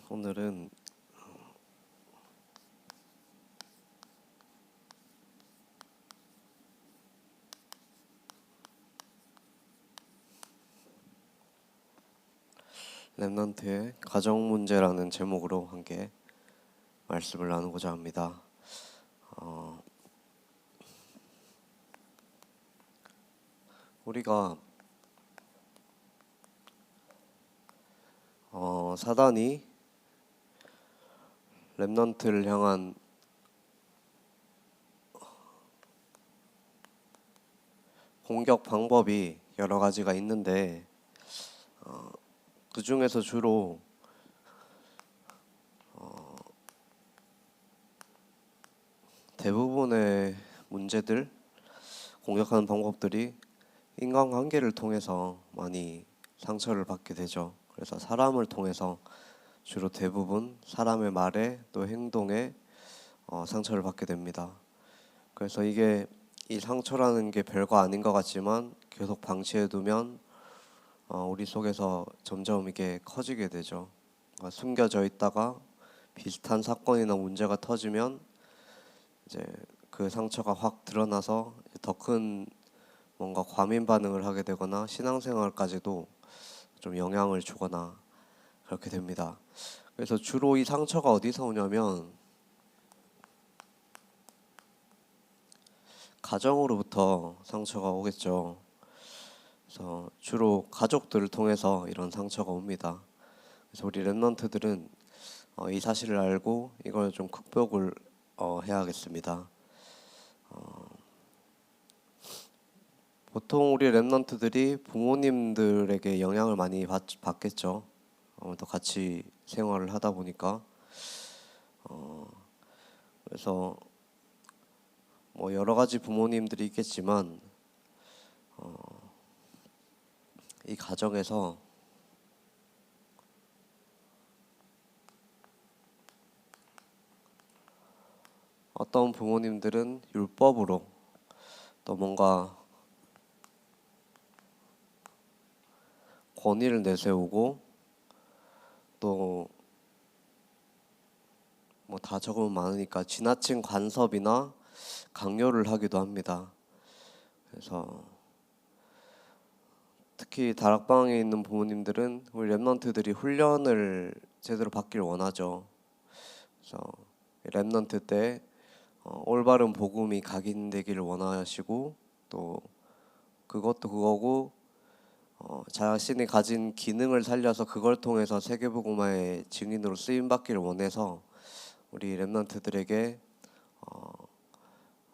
오늘은 랩넌트의 가정 문제라는 제목으로 함께 말씀을 나누고자 합니다. 우리가 사단이 랩넌트를 향한 공격 방법이 여러 가지가 있는데 그 중에서 주로 대부분의 문제들, 공격하는 방법들이 인간관계를 통해서 많이 상처를 받게 되죠. 그래서 사람을 통해서 주로 대부분 사람의 말에 또 행동에 상처를 받게 됩니다. 그래서 이 상처라는 게 별거 아닌 것 같지만 계속 방치해두면 우리 속에서 점점 이게 커지게 되죠. 숨겨져 있다가 비슷한 사건이나 문제가 터지면 이제 그 상처가 확 드러나서 더 큰 뭔가 과민 반응을 하게 되거나 신앙생활까지도 좀 영향을 주거나 그렇게 됩니다. 그래서 주로 이 상처가 어디서 오냐면 가정으로부터 상처가 오겠죠. 그래서 주로 가족들을 통해서 이런 상처가 옵니다. 그래서 우리 랩넌트들은 이 사실을 알고 이걸 좀 극복을 해야겠습니다. 보통 우리 랩넌트들이 부모님들에게 영향을 많이 받겠죠. 또 같이 생활을 하다 보니까 그래서 뭐 여러 가지 부모님들이 있겠지만 이 가정에서 어떤 부모님들은 율법으로 또 뭔가 권위를 내세우고 또 뭐 다 적으면 많으니까 지나친 간섭이나 강요를 하기도 합니다. 그래서 특히 다락방에 있는 부모님들은 우리 랩넌트들이 훈련을 제대로 받길 원하죠. 그래서 랩넌트 때 올바른 복음이 각인되기를 원하시고 또 그것도 그거고 자신이 가진 기능을 살려서 그걸 통해서 세계복음화의 증인으로 쓰임 받기를 원해서 우리 랩넌트들에게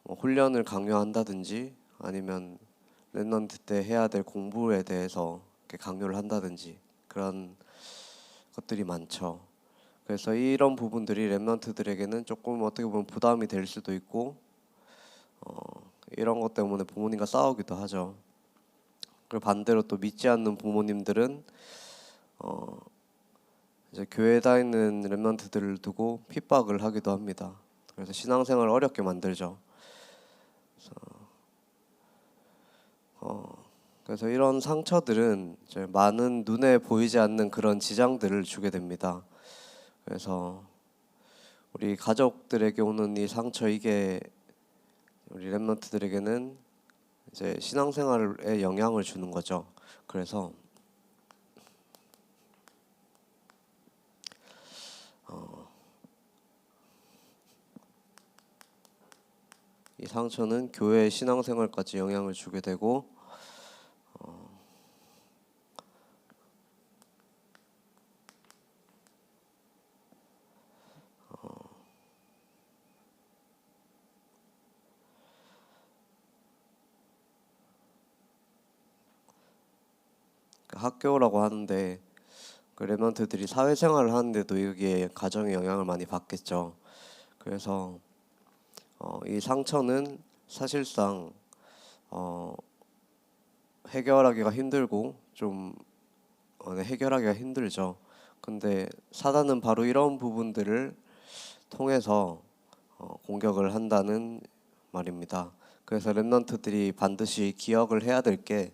뭐 훈련을 강요한다든지 아니면 랩넌트 때 해야 될 공부에 대해서 이렇게 강요를 한다든지 그런 것들이 많죠. 그래서 이런 부분들이 랩넌트들에게는 조금 어떻게 보면 부담이 될 수도 있고 이런 것 때문에 부모님과 싸우기도 하죠. 그리고 반대로 또 믿지 않는 부모님들은 이제 교회에 다니는 랩넌트들을 두고 핍박을 하기도 합니다. 그래서 신앙생활을 어렵게 만들죠. 그래서 이런 상처들은 이제 많은 눈에 보이지 않는 그런 지장들을 주게 됩니다. 그래서 우리 가족들에게 오는 이 상처 이게 우리 랩넌트들에게는 이제 신앙생활에 영향을 주는 거죠. 그래서 이 상처는 교회의 신앙생활까지 영향을 주게 되고 학교라고 하는데 그 랩넌트들이 사회생활을 하는데도 이게 가정에 영향을 많이 받겠죠. 그래서 이 상처는 사실상 해결하기가 힘들고 좀 해결하기가 힘들죠. 근데 사단은 바로 이런 부분들을 통해서 공격을 한다는 말입니다. 그래서 랩넌트들이 반드시 기억을 해야 될 게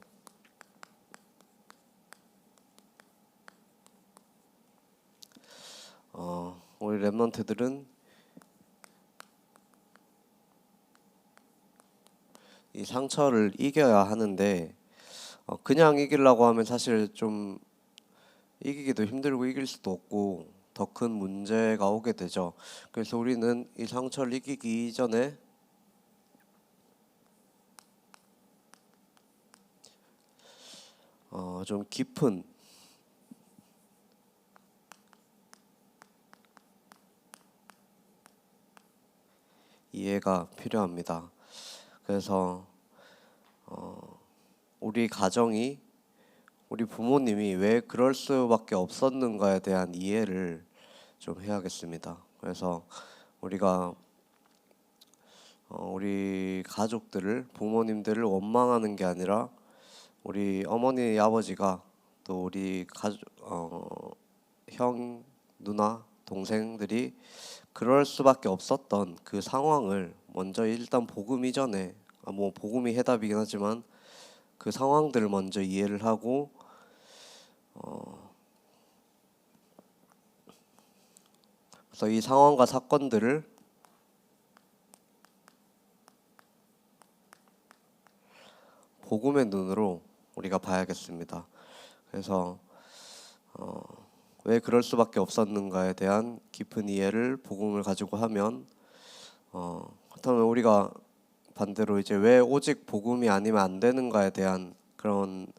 우리 랩런트들은 이 상처를 이겨야 하는데 그냥 이기려고 하면 사실 좀 이기기도 힘들고 이길 수도 없고 더 큰 문제가 오게 되죠. 그래서 우리는 이 상처를 이기기 이전에 좀 깊은 이해가 필요합니다. 그래서 우리 가정이 우리 부모님이 왜 그럴 수밖에 없었는가에 대한 이해를 좀 해야겠습니다. 그래서 우리가 우리 가족들을 부모님들을 원망하는 게 아니라 우리 어머니 아버지가 또 우리 형 누나 동생들이 그럴 수밖에 없었던 그 상황을 먼저 일단 복음 이전에 뭐 복음이 해답이긴 하지만 그 상황들을 먼저 이해를 하고 그래서 이 상황과 사건들을 복음의 눈으로 우리가 봐야겠습니다. 그래서 왜 그럴 수밖에 없었는가에 대한 깊은 이해를 복음을 가지고 하면 그렇다면 우리가 반대로 이제 왜 오직 복음이 아니면 안 되는가에 대한 그런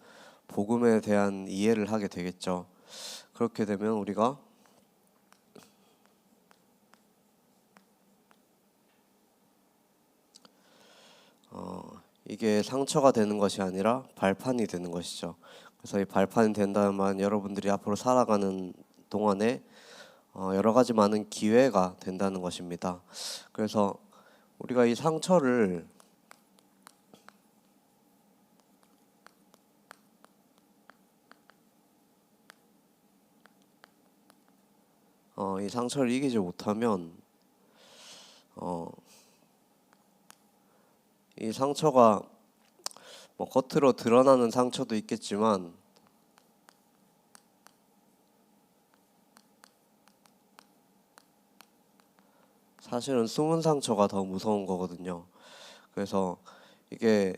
복음에 대한 이해를 하게 되겠죠. 그렇게 되면 우리가 이게 상처가 되는 것이 아니라 발판이 되는 것이죠. 그래서 이 발판이 된다면 여러분들이 앞으로 살아가는 동안에 여러 가지 많은 기회가 된다는 것입니다. 그래서 우리가 이 상처를 이기지 못하면 이 상처가 뭐 겉으로 드러나는 상처도 있겠지만 사실은 숨은 상처가 더 무서운 거거든요. 그래서 이게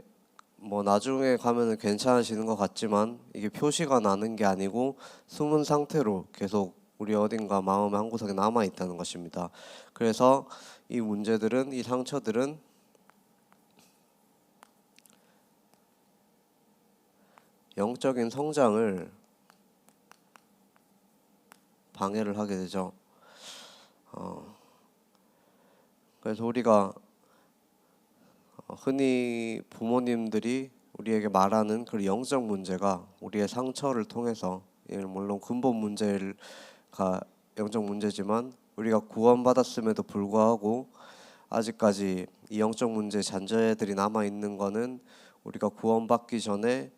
뭐 나중에 가면은 괜찮아지는 것 같지만 이게 표시가 나는 게 아니고 숨은 상태로 계속 우리 어딘가 마음의 한 구석에 남아 있다는 것입니다. 그래서 이 문제들은 이 상처들은 영적인 성장을 방해를 하게 되죠. 그래서 우리가 흔히 부모님들이 우리에게 말하는 그 영적 문제가 우리의 상처를 통해서 물론 근본 문제가 영적 문제지만 우리가 구원받았음에도 불구하고 아직까지 이 영적 문제 잔재들이 남아 있는 거는 우리가 구원받기 전에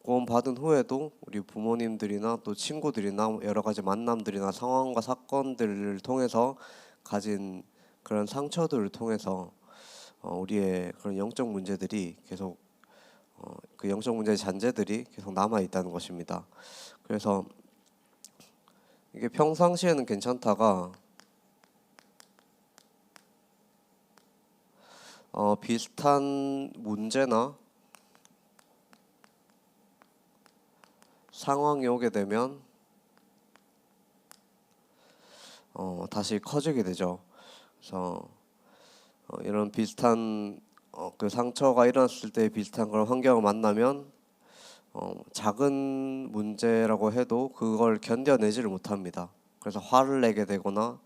구원받은 후에도 우리 부모님들이나 또 친구들이나 여러 가지 만남들이나 상황과 사건들을 통해서 가진 그런 상처들을 통해서 우리의 그런 영적 문제들이 계속 그 영적 문제의 잔재들이 계속 남아 있다는 것입니다. 그래서 이게 평상시에는 괜찮다가 비슷한 문제나 상황이 오게 되면 다시 커지게 되죠. 그래서 이런 비슷한 그 상처가 일어났을 때 비슷한 그런 환경을 만나면 작은 문제라고 해도 그걸 견뎌내지를 못합니다. 그래서 화를 내게 되거나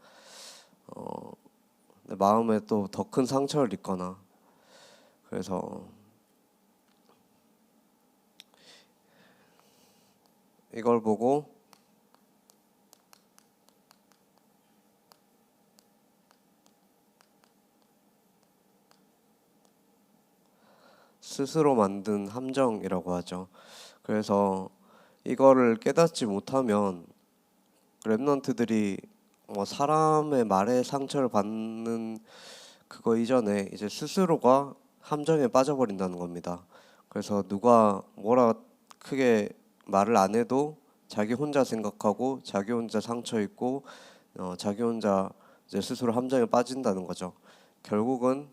내 마음에 또 더 큰 상처를 입거나 그래서 이걸 보고 스스로 만든 함정이라고 하죠. 그래서 이거를 깨닫지 못하면 랩런트들이 뭐 사람의 말에 상처를 받는 그거 이전에 이제 스스로가 함정에 빠져버린다는 겁니다. 그래서 누가 뭐라 크게 말을 안 해도 자기 혼자 생각하고 자기 혼자 상처 있고 자기 혼자 이제 스스로 함정에 빠진다는 거죠. 결국은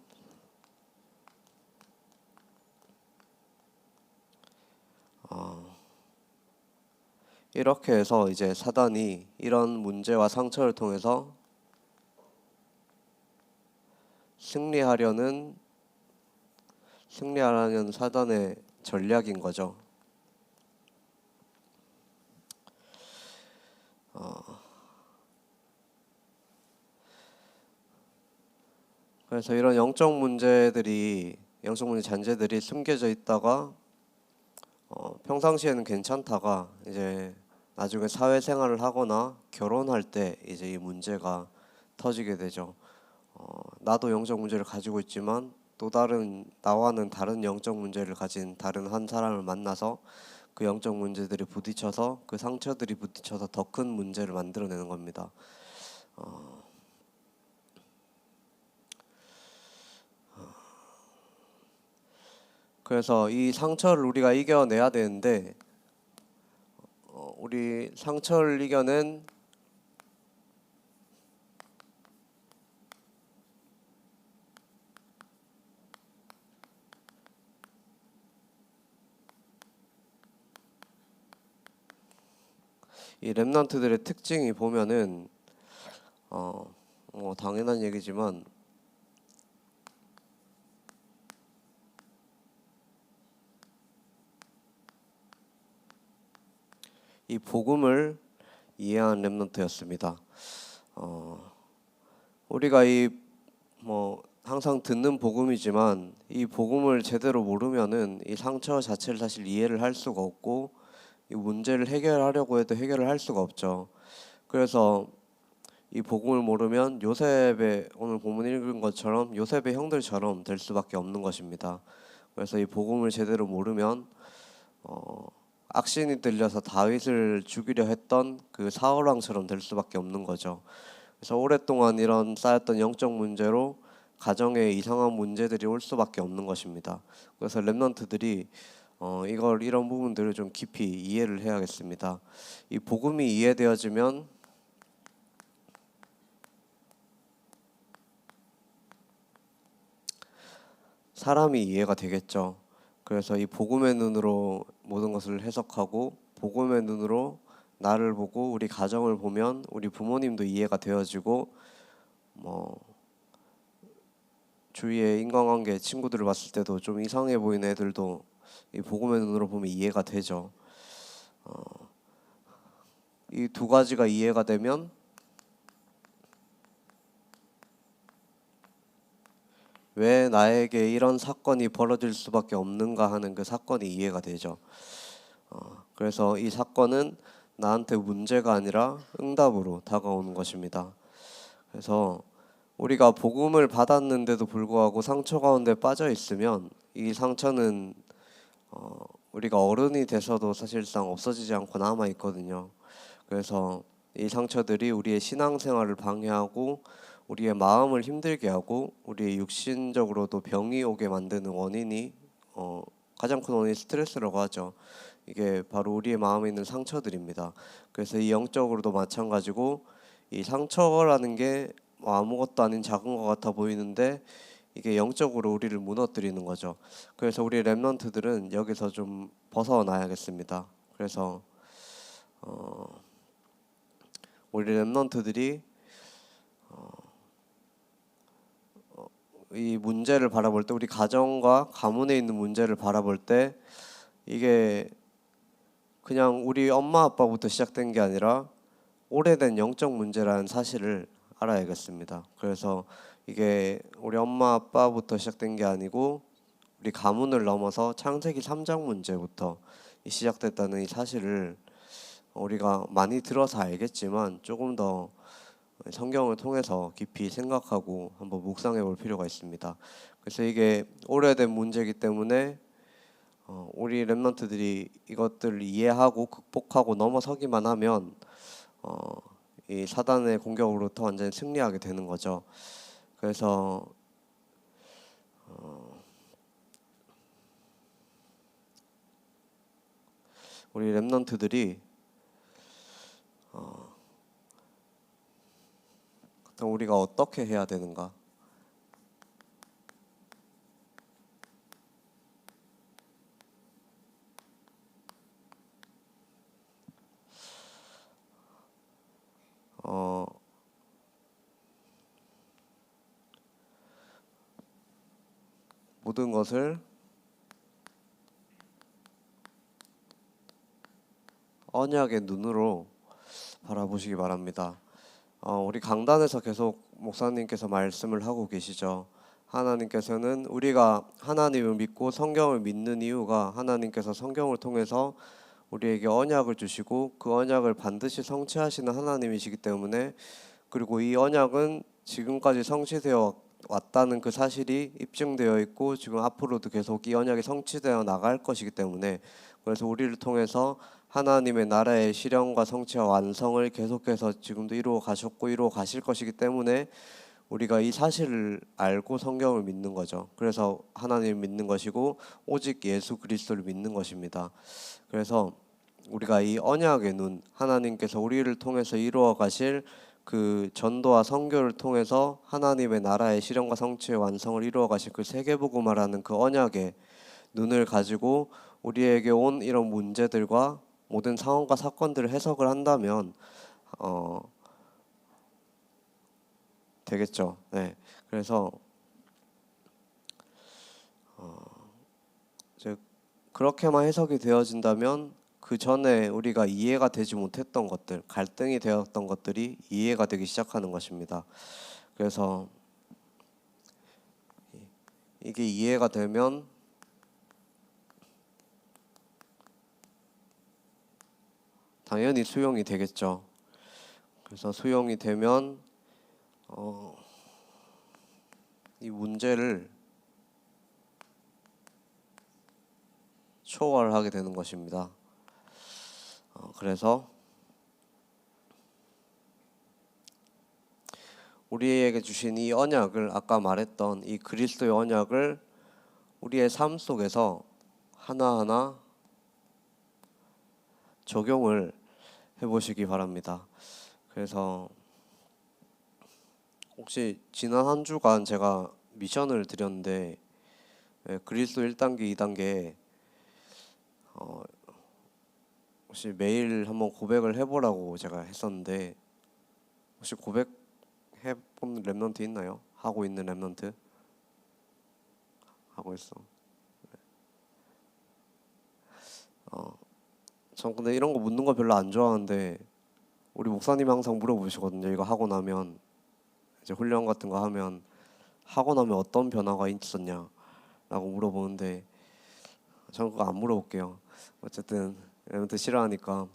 이렇게 해서 이제 사단이 이런 문제와 상처를 통해서 승리하려는 사단의 전략인 거죠. 그래서 이런 영적 문제 잔재들이 숨겨져 있다가 평상시에는 괜찮다가 이제 나중에 사회생활을 하거나 결혼할 때 이제 이 문제가 터지게 되죠. 나도 영적 문제를 가지고 있지만 또 다른 나와는 다른 영적 문제를 가진 다른 한 사람을 만나서 그 영적 문제들이 부딪혀서 그 상처들이 부딪혀서 더 큰 문제를 만들어내는 겁니다. 그래서 이 상처를 우리가 이겨내야 되는데 우리 상처를 이겨낸 이 렘넌트들의 특징이 보면은 당연한 얘기지만 이 복음을 이해한 렘넌트였습니다. 우리가 항상 듣는 복음이지만 이 복음을 제대로 모르면은 이 상처 자체를 사실 이해를 할 수가 없고 이 문제를 해결하려고 해도 해결을 할 수가 없죠. 그래서 이 복음을 모르면 요셉의 오늘 본문 읽은 것처럼 요셉의 형들처럼 될 수밖에 없는 것입니다. 그래서 이 복음을 제대로 모르면 악신이 들려서 다윗을 죽이려 했던 그 사울 왕처럼 될 수밖에 없는 거죠. 그래서 오랫동안 이런 쌓였던 영적 문제로 가정에 이상한 문제들이 올 수밖에 없는 것입니다. 그래서 렘넌트들이 이런 부분들을 좀 깊이 이해를 해야겠습니다. 이 복음이 이해되어지면 사람이 이해가 되겠죠. 그래서 이 복음의 눈으로 모든 것을 해석하고 복음의 눈으로 나를 보고 우리 가정을 보면 우리 부모님도 이해가 되어지고 주위의 인간관계 친구들을 봤을 때도 좀 이상해 보이는 애들도 이 복음의 눈으로 보면 이해가 되죠. 이 두 가지가 이해가 되면 왜 나에게 이런 사건이 벌어질 수밖에 없는가 하는 그 사건이 이해가 되죠. 그래서 이 사건은 나한테 문제가 아니라 응답으로 다가오는 것입니다. 그래서 우리가 복음을 받았는데도 불구하고 상처 가운데 빠져 있으면 이 상처는 우리가 어른이 돼서도 사실상 없어지지 않고 남아 있거든요. 그래서 이 상처들이 우리의 신앙생활을 방해하고 우리의 마음을 힘들게 하고 우리의 육신적으로도 병이 오게 만드는 원인이 가장 큰 원인이 스트레스라고 하죠. 이게 바로 우리의 마음에 있는 상처들입니다. 그래서 이 영적으로도 마찬가지고 이 상처라는 게 아무것도 아닌 작은 것 같아 보이는데 이게 영적으로 우리를 무너뜨리는 거죠. 그래서 우리 렘넌트들은 여기서 좀 벗어나야겠습니다. 그래서 우리 렘넌트들이 이 문제를 바라볼 때 우리 가정과 가문에 있는 문제를 바라볼 때 이게 그냥 우리 엄마 아빠부터 시작된 게 아니라 오래된 영적 문제라는 사실을 알아야겠습니다. 그래서 이게 우리 엄마 아빠부터 시작된 게 아니고 우리 가문을 넘어서 창세기 3장 문제부터 시작됐다는 이 사실을 우리가 많이 들어서 알겠지만 조금 더 성경을 통해서 깊이 생각하고 한번 묵상해 볼 필요가 있습니다. 그래서 이게 오래된 문제이기 때문에 우리 렘넌트들이 이것들을 이해하고 극복하고 넘어서기만 하면 이 사단의 공격으로부터 완전히 승리하게 되는 거죠. 그래서 우리 렘넌트들이 우리가 어떻게 해야 되는가? 어, 모든 것을 언약의 눈으로 바라보시기 바랍니다. 우리 강단에서 계속 목사님께서 말씀을 하고 계시죠. 하나님께서는 우리가 하나님을 믿고 성경을 믿는 이유가 하나님께서 성경을 통해서 우리에게 언약을 주시고 그 언약을 반드시 성취하시는 하나님이시기 때문에, 그리고 이 언약은 지금까지 성취되어 왔다는 그 사실이 입증되어 있고 지금 앞으로도 계속 이 언약이 성취되어 나갈 것이기 때문에, 그래서 우리를 통해서 하나님의 나라의 실현과 성취와 완성을 계속해서 지금도 이루어 가셨고 이루어 가실 것이기 때문에 우리가 이 사실을 알고 성경을 믿는 거죠. 그래서 하나님을 믿는 것이고 오직 예수 그리스도를 믿는 것입니다. 그래서 우리가 이 언약의 눈, 하나님께서 우리를 통해서 이루어 가실 그 전도와 선교를 통해서 하나님의 나라의 실현과 성취의 완성을 이루어 가실 그 세계복음화라는 그 언약의 눈을 가지고 우리에게 온 이런 문제들과 모든 상황과 사건들을 해석을 한다면 되겠죠. 네. 그래서 이제 그렇게만 해석이 되어진다면 그 전에 우리가 이해가 되지 못했던 것들, 갈등이 되었던 것들이 이해가 되기 시작하는 것입니다. 그래서 이게 이해가 되면 당연히 수용이 되겠죠. 그래서 수용이 되면 이 문제를 초월하게 되는 것입니다. 그래서 우리에게 주신 이 언약을, 아까 말했던 이 그리스도의 언약을 우리의 삶 속에서 하나하나 적용을 해보시기 바랍니다. 그래서 혹시 지난 한 주간 제가 미션을 드렸는데 그리스도 1단계, 2단계 혹시 매일 한번 고백을 해보라고 제가 했었는데, 혹시 고백해본 랩런트 있나요? 하고 있는 랩런트? 하고 있어. 전 근데 이런 거 묻는 거 별로 안 좋아하는데 우리 목사님이 항상 물어보시거든요. 이거 하고 나면, 이제 훈련 같은 거 하면 하고 나면 어떤 변화가 있었냐 라고 물어보는데, 저는 그거 안 물어볼게요. 어쨌든 랩런트 싫어하니까.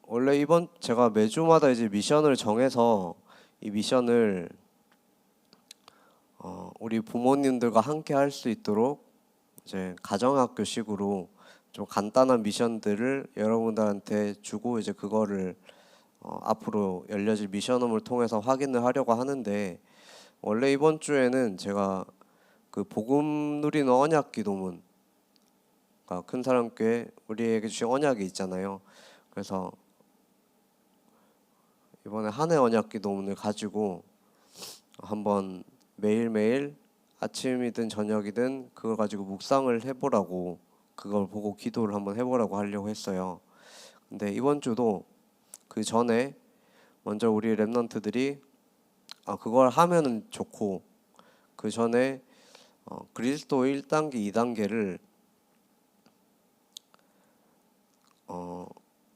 원래 이번 제가 매주마다 이제 미션을 정해서 이 미션을 우리 부모님들과 함께 할 수 있도록 이제 가정학교식으로 좀 간단한 미션들을 여러분들한테 주고, 이제 그거를 앞으로 열려질 미션홈을 통해서 확인을 하려고 하는데, 원래 이번 주에는 제가 그 복음 누리는 언약 기도문, 그러니까 큰 사람교회 우리에게 주신 언약이 있잖아요. 그래서 이번에 한 해 언약 기도문을 가지고 한번 매일매일 아침이든 저녁이든 그걸 가지고 묵상을 해보라고, 그걸 보고 기도를 한번 해보라고 하려고 했어요. 근데 이번 주도 그 전에 먼저 우리 랩런트들이 그걸 하면은 좋고, 그 전에 그리스도 1단계, 2단계를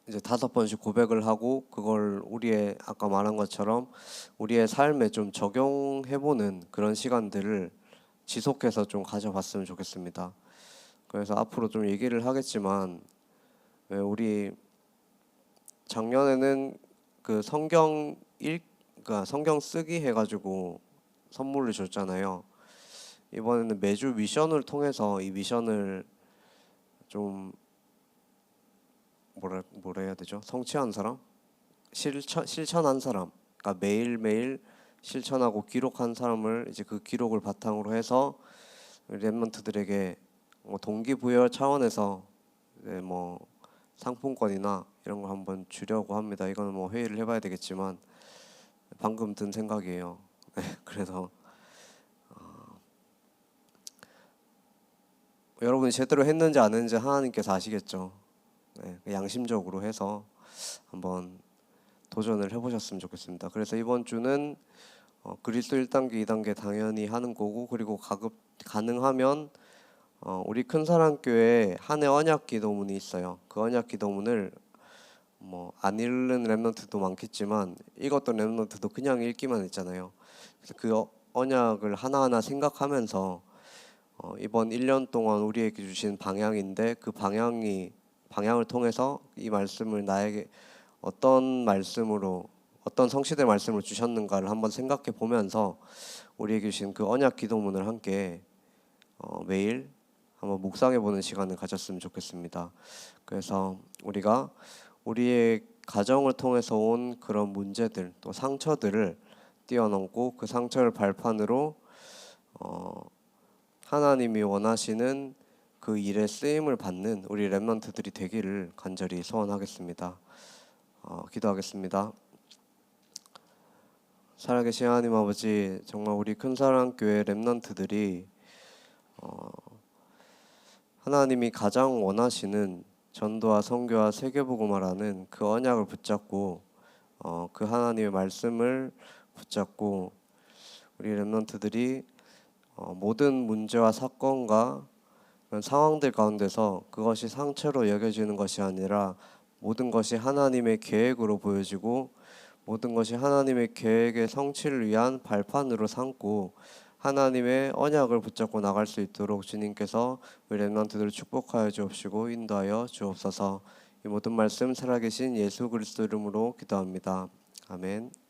이제 5번씩 고백을 하고 그걸 우리의 아까 말한 것처럼 우리의 삶에 좀 적용해보는 그런 시간들을 지속해서 좀 가져봤으면 좋겠습니다. 그래서 앞으로 좀 얘기를 하겠지만, 우리 작년에는 그 그러니까 성경 쓰기 해가지고 선물을 줬잖아요. 이번에는 매주 미션을 통해서 이 미션을 좀 뭐라 해야 되죠? 성취한 사람, 실천한 사람, 그러니까 매일매일 실천하고 기록한 사람을 이제 그 기록을 바탕으로 해서 랩런트들에게 뭐 동기부여 차원에서 뭐 상품권이나 이런 걸 한번 주려고 합니다. 이거는 뭐 회의를 해봐야 되겠지만, 방금 든 생각이에요. 네, 그래서 여러분이 제대로 했는지 안 했는지 하나님께서 아시겠죠. 네, 양심적으로 해서 한번 도전을 해보셨으면 좋겠습니다. 그래서 이번 주는 그리스도 1단계, 2단계 당연히 하는 거고, 그리고 가능하면 우리 큰사랑교회 한 해 언약 기도문이 있어요. 그 언약 기도문을 뭐 안 읽는 랩런트도 많겠지만 읽었던 랩런트도 그냥 읽기만 했잖아요. 그래서 그 언약을 하나하나 생각하면서 이번 1년 동안 우리에게 주신 방향인데, 그 방향을 통해서 이 말씀을 나에게 어떤 말씀으로, 어떤 성취될 말씀을 주셨는가를 한번 생각해 보면서 우리에게 주신 그 언약 기도문을 함께 매일 한번 묵상해 보는 시간을 가졌으면 좋겠습니다. 그래서 우리가 우리의 가정을 통해서 온 그런 문제들, 또 상처들을 뛰어넘고 그 상처를 발판으로 하나님이 원하시는 그 일에 쓰임을 받는 우리 렘넌트들이 되기를 간절히 소원하겠습니다. 기도하겠습니다. 살아계신 하나님 아버지, 정말 우리 큰사랑교회 렘넌트들이 하나님이 가장 원하시는 전도와 선교와 세계복음화라는 그 언약을 붙잡고 그 하나님의 말씀을 붙잡고 우리 렘넌트들이 모든 문제와 사건과 그런 상황들 가운데서 그것이 상처로 여겨지는 것이 아니라 모든 것이 하나님의 계획으로 보여지고 모든 것이 하나님의 계획의 성취를 위한 발판으로 삼고 하나님의 언약을 붙잡고 나갈 수 있도록 주님께서 우리 렘넌트들을 축복하여 주옵시고 인도하여 주옵소서. 이 모든 말씀 살아계신 예수 그리스도 이름으로 기도합니다. 아멘.